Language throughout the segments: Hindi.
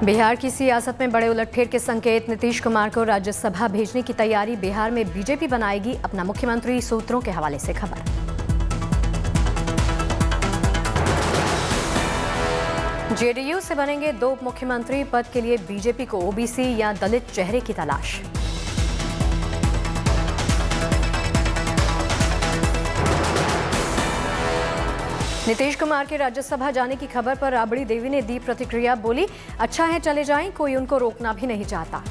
बिहार की सियासत में बड़े उलटफेर के संकेत। नीतीश कुमार को राज्यसभा भेजने की तैयारी। बिहार में बीजेपी बनाएगी अपना मुख्यमंत्री, सूत्रों के हवाले से खबर। जेडीयू से बनेंगे 2 उप मुख्यमंत्री। पद के लिए बीजेपी को ओबीसी या दलित चेहरे की तलाश। नीतीश कुमार के राज्यसभा जाने की खबर पर राबड़ी देवी ने दी प्रतिक्रिया। बोली, अच्छा है चले जाएं, कोई उनको रोकना भी नहीं चाहता।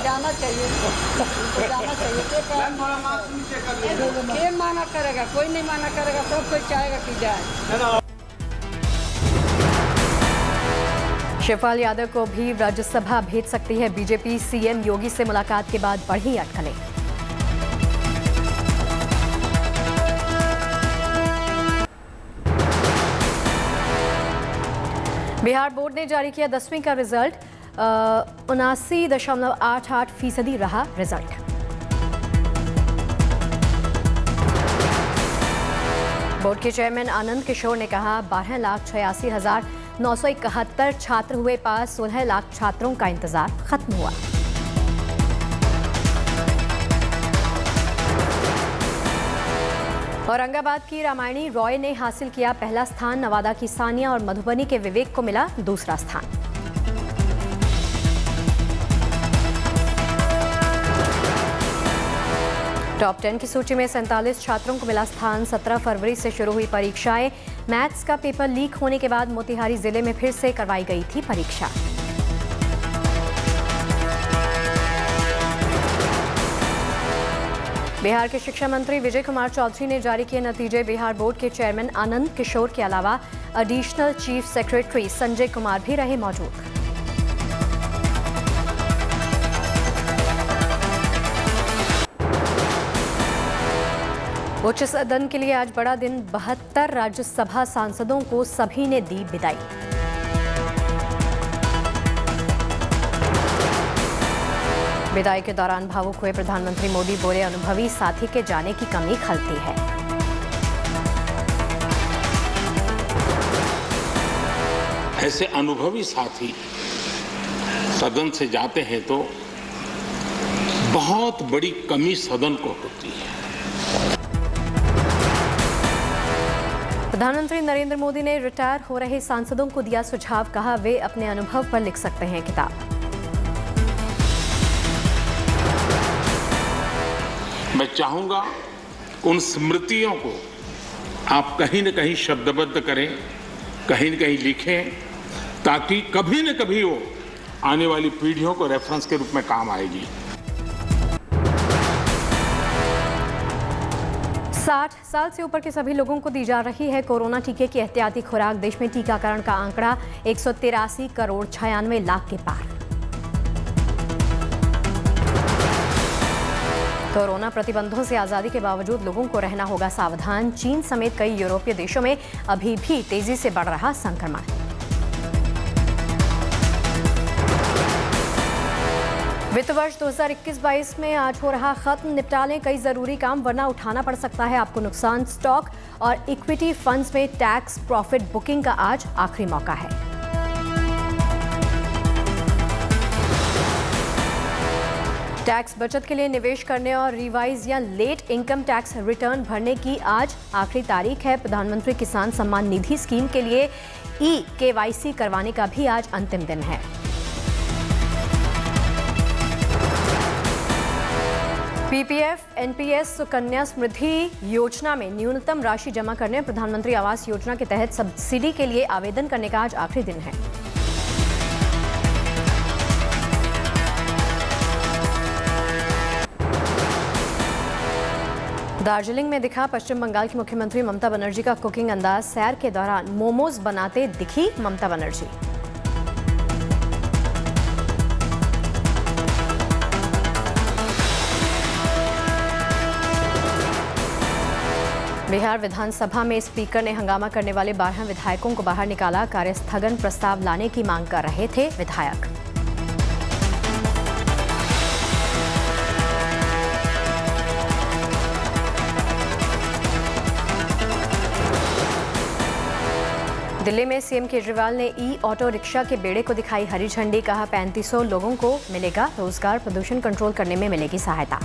जाना चाहिए, जाना चाहिए। ये माना करेगा, कोई नहीं माना करेगा, सब कोई चाहेगा कि जाए। शिवपाल यादव को भी राज्यसभा भेज सकती है बीजेपी। सीएम योगी से मुलाकात के बाद बढ़ी अटकलें। बिहार बोर्ड ने जारी किया 10वीं का रिजल्ट। 79.88% रहा रिजल्ट। बोर्ड के चेयरमैन आनंद किशोर ने कहा, 12,86,971 छात्र हुए पास। 16 लाख छात्रों का इंतजार खत्म हुआ। औरंगाबाद की रामायणी रॉय ने हासिल किया पहला स्थान। नवादा की सानिया और मधुबनी के विवेक को मिला दूसरा स्थान। टॉप 10 की सूची में 47 छात्रों को मिला स्थान। 17 फरवरी से शुरू हुई परीक्षाएं। मैथ्स का पेपर लीक होने के बाद मोतिहारी जिले में फिर से करवाई गई थी परीक्षा। बिहार के शिक्षा मंत्री विजय कुमार चौधरी ने जारी किए नतीजे। बिहार बोर्ड के चेयरमैन आनंद किशोर के अलावा additional chief secretary Sanjay Kumar भी रहे मौजूद। उच्च सदन के लिए आज बड़ा दिन। 72 राज्यसभा सांसदों को सभी ने दी विदाई। विदाई के दौरान भावुक हुए प्रधानमंत्री मोदी। बोले, अनुभवी साथी के जाने की कमी खलती है। ऐसे अनुभवी साथी सदन से जाते हैं तो बहुत बड़ी कमी सदन को होती है। प्रधानमंत्री नरेंद्र मोदी ने रिटायर हो रहे सांसदों को दिया सुझाव। कहा, वे अपने अनुभव पर लिख सकते हैं किताब। मैं चाहूंगा उन स्मृतियों को आप कहीं न कहीं शब्दबद्ध करें, कहीं न कहीं लिखें, ताकि कभी न कभी वो आने वाली पीढ़ियों को रेफरेंस के रूप में काम आएगी। 60 साल से ऊपर के सभी लोगों को दी जा रही है कोरोना टीके की एहतियाती खुराक। देश में टीकाकरण का आंकड़ा 183 करोड़ 96 लाख के पार। कोरोना प्रतिबंधों से आजादी के बावजूद लोगों को रहना होगा सावधान। चीन समेत कई यूरोपीय देशों में अभी भी तेजी से बढ़ रहा संक्रमण। वित्त वर्ष 2021-22 में आज हो रहा खत्म। निपटा लें कई जरूरी काम, वरना उठाना पड़ सकता है आपको नुकसान। स्टॉक और इक्विटी फंड्स में टैक्स प्रॉफिट बुकिंग का आज आखिरी मौका है। टैक्स बचत के लिए निवेश करने और रिवाइज या लेट इनकम टैक्स रिटर्न भरने की आज आखिरी तारीख है। प्रधानमंत्री किसान सम्मान निधि स्कीम के लिए KYC करवाने का भी आज अंतिम दिन है। PPF NPS सुकन्या समृद्धि योजना में न्यूनतम राशि जमा करने। प्रधानमंत्री आवास योजना के तहत सब्सिडी के लिए आवेदन करने का आज आखिरी दिन है। दार्जिलिंग में दिखा पश्चिम बंगाल की मुख्यमंत्री ममता बनर्जी का कुकिंग अंदाज। सैर के दौरान मोमोज बनाते दिखी ममता बनर्जी। बिहार विधानसभा में स्पीकर ने हंगामा करने वाले 12 विधायकों को बाहर निकाला। कार्यस्थगन प्रस्ताव लाने की मांग कर रहे थे विधायक। दिल्ली में सीएम केजरीवाल ने ई ऑटो रिक्शा के बेड़े को दिखाई हरी झंडी। कहा 3500 लोगों को मिलेगा रोजगार, प्रदूषण कंट्रोल करने में मिलेगी सहायता।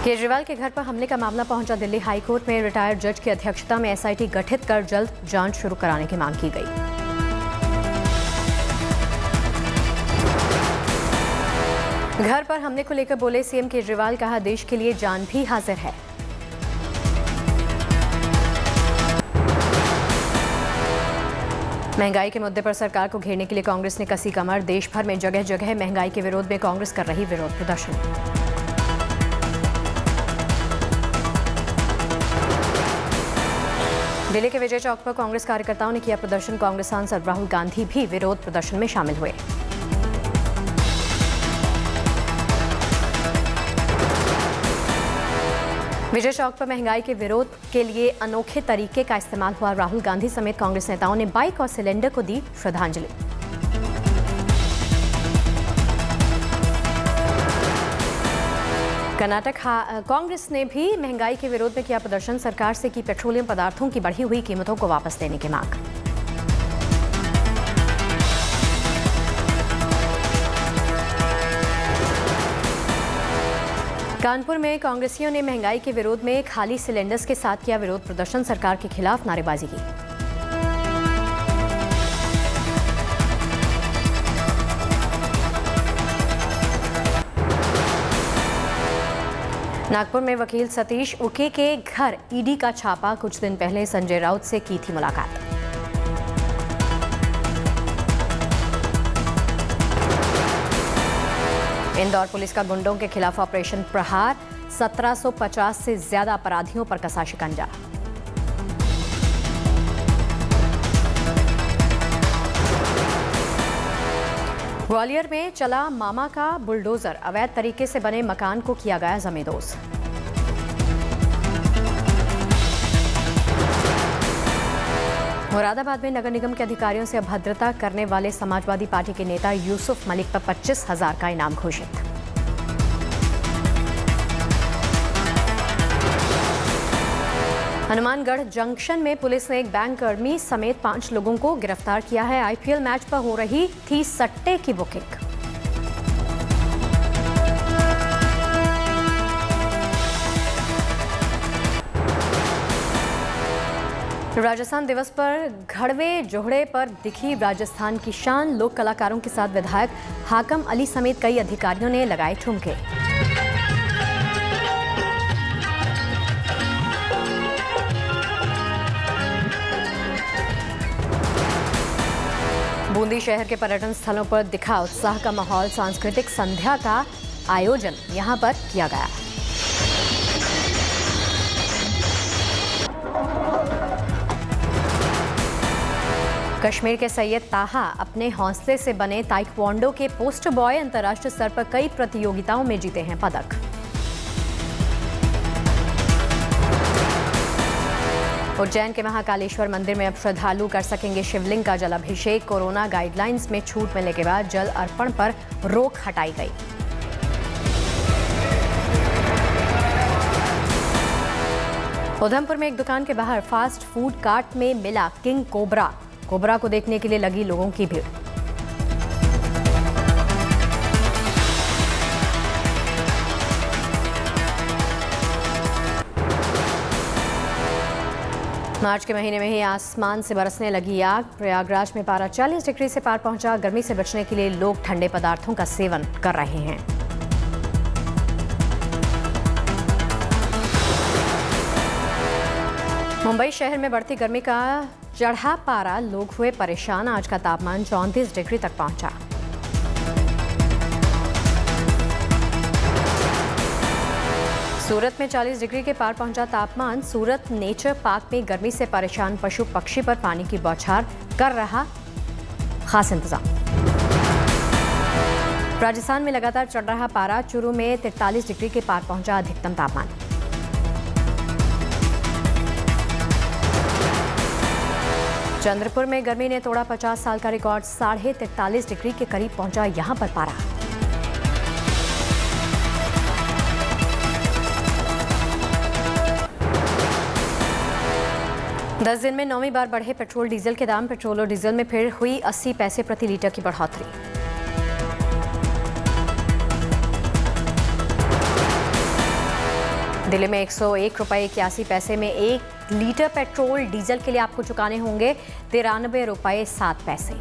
केजरीवाल के घर पर हमले का मामला पहुंचा दिल्ली हाईकोर्ट में। रिटायर्ड जज की अध्यक्षता में एसआईटी गठित कर जल्द जांच शुरू कराने की मांग की गई। घर पर हमले को लेकर बोले सीएम केजरीवाल। कहा देश के लिए जान भी हाजिर है। महंगाई के मुद्दे पर सरकार को घेरने के लिए कांग्रेस ने कसी कमर। देश भर में जगह जगह महंगाई के विरोध में कांग्रेस कर रही विरोध प्रदर्शन। दिल्ली के विजय चौक पर कांग्रेस कार्यकर्ताओं ने किया प्रदर्शन। कांग्रेस सांसद राहुल गांधी भी विरोध प्रदर्शन में शामिल हुए। विजय चौक पर महंगाई के विरोध के लिए अनोखे तरीके का इस्तेमाल हुआ। राहुल गांधी समेत कांग्रेस नेताओं ने बाइक और सिलेंडर को दी श्रद्धांजलि। कर्नाटक कांग्रेस ने भी महंगाई के विरोध में किया प्रदर्शन। सरकार से की पेट्रोलियम पदार्थों की बढ़ी हुई कीमतों को वापस लेने की मांग। कानपुर में कांग्रेसियों ने महंगाई के विरोध में खाली सिलेंडर्स के साथ किया विरोध प्रदर्शन। सरकार के खिलाफ नारेबाजी की। नागपुर में वकील सतीश उके के घर ईडी का छापा। कुछ दिन पहले संजय राउत से की थी मुलाकात। इंदौर पुलिस का गुंडों के खिलाफ ऑपरेशन प्रहार। 1750 से ज्यादा अपराधियों पर कसा शिकंजा। ग्वालियर में चला मामा का बुलडोजर। अवैध तरीके से बने मकान को किया गया जमींदोज। मुरादाबाद में नगर निगम के अधिकारियों से अभद्रता करने वाले समाजवादी पार्टी के नेता यूसुफ मलिक पर 25,000 का इनाम घोषित। हनुमानगढ़ जंक्शन में पुलिस ने एक बैंक कर्मी समेत 5 लोगों को गिरफ्तार किया है। आईपीएल मैच पर हो रही थी सट्टे की बुकिंग। राजस्थान दिवस पर घड़वे जोहड़े पर दिखी राजस्थान की शान। लोक कलाकारों के साथ विधायक हाकम अली समेत कई अधिकारियों ने लगाए ठुमके। बूंदी शहर के पर्यटन स्थलों पर दिखा उत्साह का माहौल। सांस्कृतिक संध्या का आयोजन यहां पर किया गया। कश्मीर के सैयद ताहा अपने हौसले से बने ताइक्वांडो के पोस्टर बॉय। अंतर्राष्ट्रीय स्तर पर कई प्रतियोगिताओं में जीते हैं पदक। उज्जैन के महाकालेश्वर मंदिर में अब श्रद्धालु कर सकेंगे शिवलिंग का जलाभिषेक। कोरोना गाइडलाइंस में छूट मिलने के बाद जल अर्पण पर रोक हटाई गई। उधमपुर में एक दुकान के बाहर फास्ट फूड कार्ट में मिला किंग कोबरा। कोबरा को देखने के लिए लगी लोगों की भीड़। मार्च के महीने में ही आसमान से बरसने लगी आग। प्रयागराज में पारा 40 डिग्री से पार पहुंचा। गर्मी से बचने के लिए लोग ठंडे पदार्थों का सेवन कर रहे हैं। मुंबई शहर में बढ़ती गर्मी का चढ़ा पारा, लोग हुए परेशान। आज का तापमान 34 डिग्री तक पहुंचा। सूरत में 40 डिग्री के पार पहुंचा तापमान। सूरत नेचर पार्क में गर्मी से परेशान पशु पक्षी पर पानी की बौछार कर रहा खास इंतजाम। राजस्थान में लगातार चढ़ रहा पारा। चूरू में 43 डिग्री के पार पहुंचा अधिकतम तापमान। चंद्रपुर में गर्मी ने तोड़ा 50 साल का रिकॉर्ड। 43.5 डिग्री के करीब पहुंचा यहां पर पारा। 10 दिन में 9वीं बार बढ़े पेट्रोल डीजल के दाम। पेट्रोल और डीजल में फिर हुई 80 पैसे प्रति लीटर की बढ़ोतरी। दिल्ली में 101 रुपये 81 पैसे में 1 लीटर पेट्रोल डीजल के लिए आपको चुकाने होंगे 93 रुपये 7 पैसे।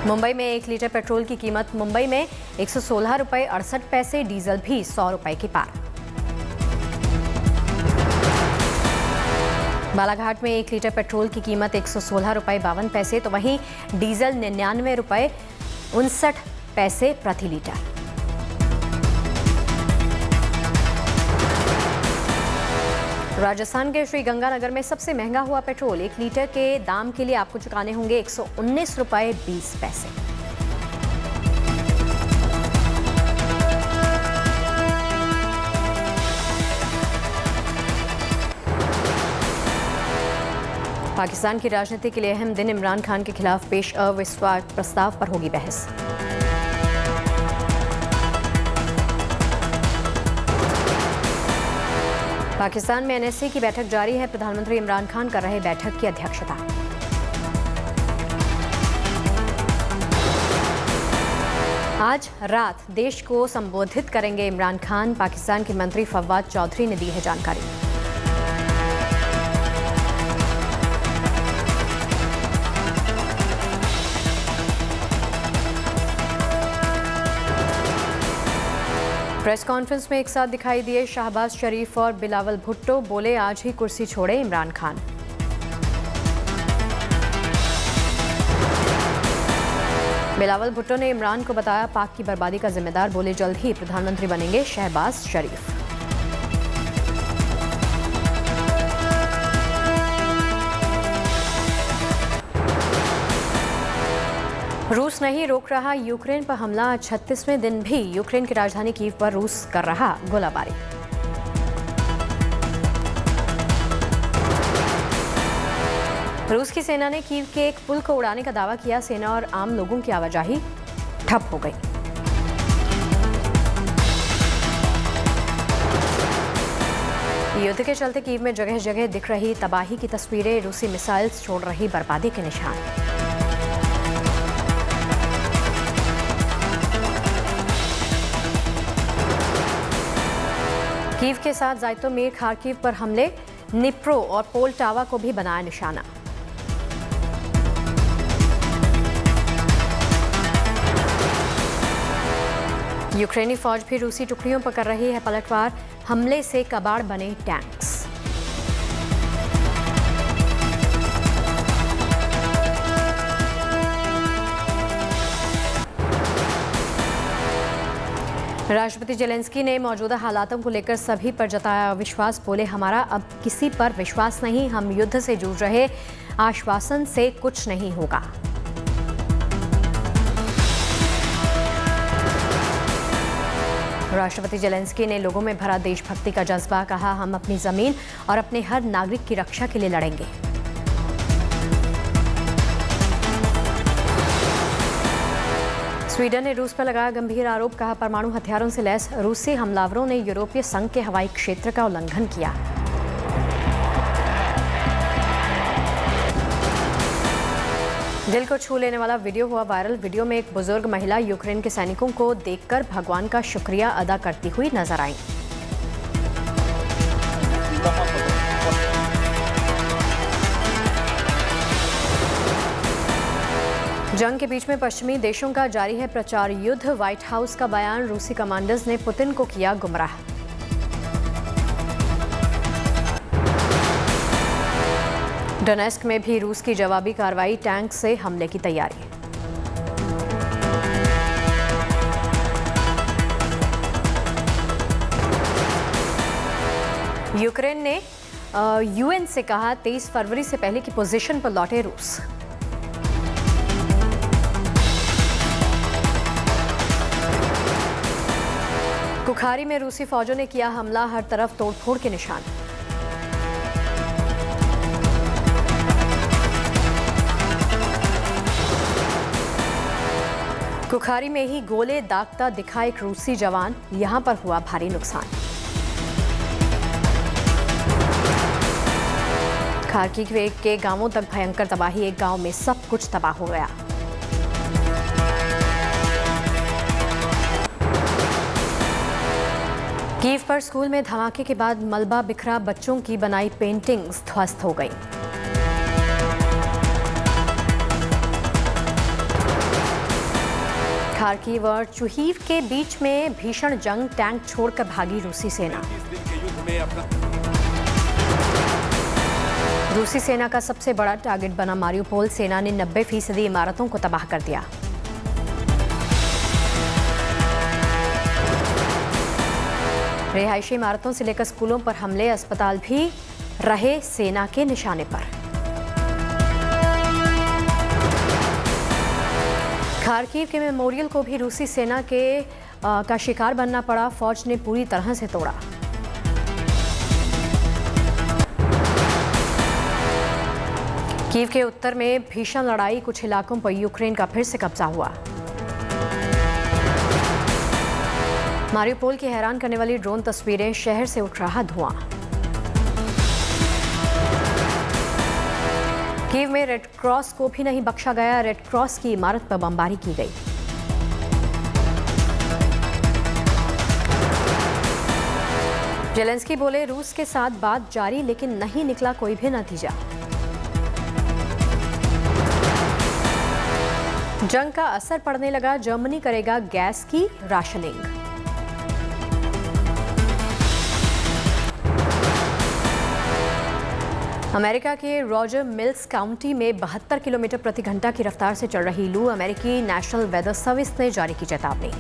मुंबई में 1 लीटर पेट्रोल की कीमत मुंबई में 116 रुपये 68 पैसे, डीजल भी 100 रुपये के पार। बालाघाट में 1 लीटर पेट्रोल की कीमत 116 रुपये 52 पैसे, तो वहीं डीजल 99 रुपये 59 पैसे प्रति लीटर। राजस्थान के श्रीगंगानगर में सबसे महंगा हुआ पेट्रोल। 1 लीटर के दाम के लिए आपको चुकाने होंगे 119 रुपये 20 पैसे। पाकिस्तान की राजनीति के लिए अहम दिन। इमरान खान के खिलाफ पेश अविश्वास प्रस्ताव पर होगी बहस। पाकिस्तान में एनएससी की बैठक जारी है। प्रधानमंत्री इमरान खान कर रहे बैठक की अध्यक्षता। आज रात देश को संबोधित करेंगे इमरान खान। पाकिस्तान के मंत्री फवाद चौधरी ने दी है जानकारी। प्रेस कॉन्फ्रेंस में एक साथ दिखाई दिए शहबाज शरीफ और बिलावल भुट्टो। बोले आज ही कुर्सी छोड़े इमरान खान। बिलावल भुट्टो ने इमरान को बताया पाक की बर्बादी का जिम्मेदार। बोले जल्द ही प्रधानमंत्री बनेंगे शहबाज शरीफ। रूस नहीं रोक रहा यूक्रेन पर हमला। 36वें दिन भी यूक्रेन की राजधानी कीव पर रूस कर रहा गोलाबारी। रूस की सेना ने कीव के एक पुल को उड़ाने का दावा किया। सेना और आम लोगों की आवाजाही ठप हो गई। युद्ध के चलते कीव में जगह जगह दिख रही तबाही की तस्वीरें। रूसी मिसाइल्स छोड़ रही बर्बादी के निशान। कीव के साथ ज़ाइतोमीर, खार्किव पर हमले। निप्रो और पोल्टावा को भी बनाया निशाना। यूक्रेनी फौज भी रूसी टुकड़ियों पर कर रही है पलटवार। हमले से कबाड़ बने टैंक्स। राष्ट्रपति जेलेंस्की ने मौजूदा हालातों को लेकर सभी पर जताया अविश्वास। बोले हमारा अब किसी पर विश्वास नहीं। हम युद्ध से जूझ रहे, आश्वासन से कुछ नहीं होगा। राष्ट्रपति जेलेंस्की ने लोगों में भरा देशभक्ति का जज्बा। कहा हम अपनी जमीन और अपने हर नागरिक की रक्षा के लिए लड़ेंगे। स्वीडन ने रूस पर लगाया गंभीर आरोप। कहा परमाणु हथियारों से लैस रूसी हमलावरों ने यूरोपीय संघ के हवाई क्षेत्र का उल्लंघन किया। दिल को छू लेने वाला वीडियो हुआ वायरल। वीडियो में एक बुजुर्ग महिला यूक्रेन के सैनिकों को देखकर भगवान का शुक्रिया अदा करती हुई नजर आई। जंग के बीच में पश्चिमी देशों का जारी है प्रचार युद्ध। व्हाइट हाउस का बयान। रूसी कमांडर्स ने पुतिन को किया गुमराह। डोनेस्क में भी रूस की जवाबी कार्रवाई। टैंक से हमले की तैयारी। यूक्रेन ने यूएन से कहा 23 फरवरी से पहले की पोजीशन पर लौटे रूस। कुखारी में रूसी फौजों ने किया हमला। हर तरफ तोड़फोड़ के निशान। कुखारी में ही गोले दागता दिखा एक रूसी जवान। यहां पर हुआ भारी नुकसान। खार्किव के गांवों तक भयंकर तबाही, एक गांव में सब कुछ तबाह हो गया। कीव पर स्कूल में धमाके के बाद मलबा बिखरा, बच्चों की बनाई पेंटिंग्स ध्वस्त हो गई। खार्किव और चुहीव के बीच में भीषण जंग, टैंक छोड़कर भागी रूसी सेना। रूसी सेना का सबसे बड़ा टारगेट बना मारियुपोल, सेना ने 90% इमारतों को तबाह कर दिया। रिहायशी इमारतों से लेकर स्कूलों पर हमले, अस्पताल भी रहे सेना के निशाने पर। खार्किव के मेमोरियल को भी रूसी सेना का शिकार बनना पड़ा, फौज ने पूरी तरह से तोड़ा। कीव के उत्तर में भीषण लड़ाई, कुछ इलाकों पर यूक्रेन का फिर से कब्जा हुआ। मारियुपोल की हैरान करने वाली ड्रोन तस्वीरें, शहर से उठ रहा धुआं। कीव में रेड क्रॉस को भी नहीं बख्शा गया, रेड क्रॉस की इमारत पर बमबारी की गई। जेलेंस्की बोले, रूस के साथ बात जारी, लेकिन नहीं निकला कोई भी नतीजा। जंग का असर पड़ने लगा, जर्मनी करेगा गैस की राशनिंग। अमेरिका के रॉजर मिल्स काउंटी में 72 किलोमीटर प्रति घंटा की रफ्तार से चल रही लू, अमेरिकी नेशनल वेदर सर्विस ने जारी की चेतावनी।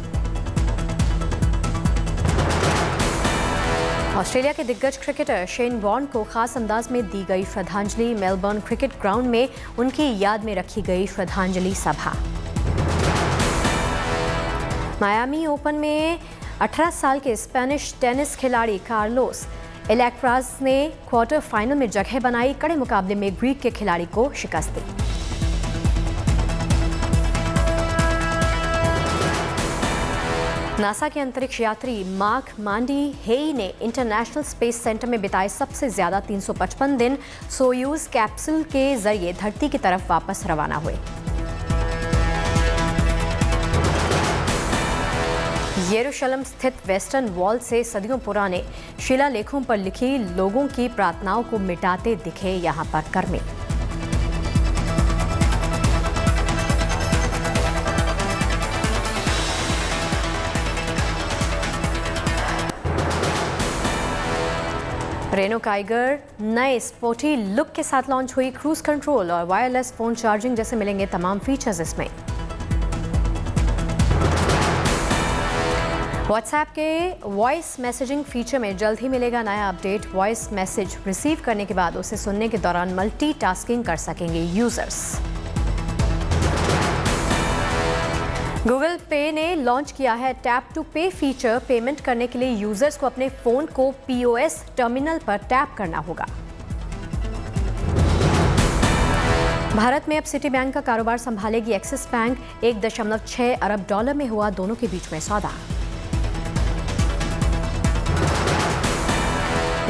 ऑस्ट्रेलिया के दिग्गज क्रिकेटर शेन वॉर्न को खास अंदाज में दी गई श्रद्धांजलि, मेलबर्न क्रिकेट ग्राउंड में उनकी याद में रखी गई श्रद्धांजलि सभा। मायामी ओपन में 18 साल के स्पेनिश टेनिस खिलाड़ी कार्लोस एलेक्राज ने क्वार्टर फाइनल में जगह बनाई, कड़े मुकाबले में ग्रीक के खिलाड़ी को शिकस्त दी। नासा के अंतरिक्ष यात्री मार्क मांडी हेई ने इंटरनेशनल स्पेस सेंटर में बिताए सबसे ज्यादा 355 दिन सोयूज कैप्सूल के जरिए धरती की तरफ वापस रवाना हुए। यरूशलेम स्थित वेस्टर्न वॉल से सदियों पुराने शिलालेखों पर लिखी लोगों की प्रार्थनाओं को मिटाते दिखे यहां पर कर्मी। रेनो काइगर नए स्पोर्टी लुक के साथ लॉन्च हुई, क्रूज कंट्रोल और वायरलेस फोन चार्जिंग जैसे मिलेंगे तमाम फीचर्स इसमें। व्हाट्सएप के वॉइस मैसेजिंग फीचर में जल्द ही मिलेगा नया अपडेट। वॉइस मैसेज रिसीव करने के बाद उसे सुनने के दौरान मल्टीटास्किंग कर सकेंगे यूजर्स। गूगल पे ने लॉन्च किया है tap to pay feature, payment करने के लिए यूजर्स को अपने फोन को पीओएस टर्मिनल पर टैप करना होगा। भारत में अब सिटी बैंक का कारोबार संभालेगी एक्सिस बैंक, $1.6 अरब में हुआ दोनों के बीच में सौदा।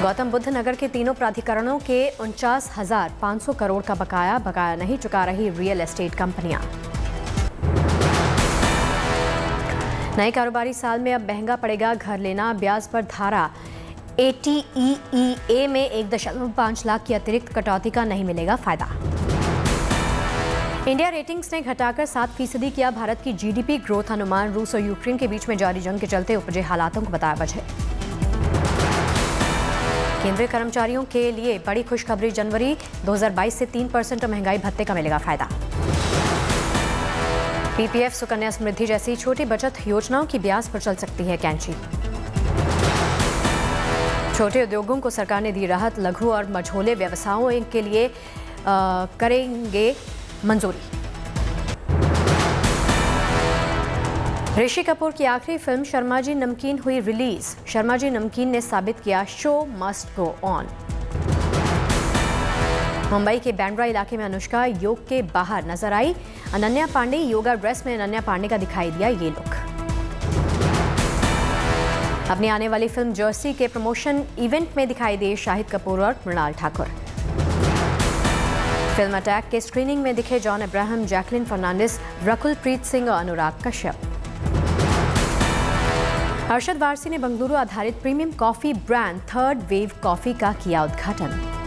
गौतम बुद्ध नगर के तीनों प्राधिकरणों के 49,500 करोड़ का बकाया नहीं चुका रही रियल एस्टेट कंपनियां। नए कारोबारी साल में अब महंगा पड़ेगा घर लेना, ब्याज पर धारा ATEEA में 1.5 लाख की अतिरिक्त कटौती का नहीं मिलेगा फायदा। इंडिया रेटिंग्स ने घटाकर 7% किया भारत की जीडीपी ग्रोथ अनुमान, रूस और यूक्रेन के बीच में जारी जंग के चलते उपजे हालातों को बताया वजह। केंद्रीय कर्मचारियों के लिए बड़ी खुशखबरी, जनवरी 2022 से 3% महंगाई भत्ते का मिलेगा फायदा। पीपीएफ, सुकन्या समृद्धि जैसी छोटी बचत योजनाओं की ब्याज पर चल सकती है कैंची। छोटे उद्योगों को सरकार ने दी राहत, लघु और मझोले व्यवसायों के लिए करेंगे मंजूरी। ऋषि कपूर की आखिरी फिल्म शर्मा जी नमकीन हुई रिलीज, शर्मा जी नमकीन ने साबित किया show must go on. Mumbai के बैंड्रा इलाके में अनुष्का योग के बाहर नजर आई, अनन्या पांडे योगा ड्रेस में अनन्या पांडे का दिखाई दिया ये लुक। अपनी आने वाली फिल्म जर्सी के प्रमोशन इवेंट में दिखाई दिए शाहिद कपूर और मृणाल ठाकुर। फिल्म अटैक के स्क्रीनिंग में दिखे जॉन अब्राहम, जैकलिन फर्नांडिस, रकुल प्रीत सिंह और अनुराग कश्यप। हर्षद वारसी ने बंगलुरु आधारित premium coffee brand third wave coffee का किया उद्घाटन।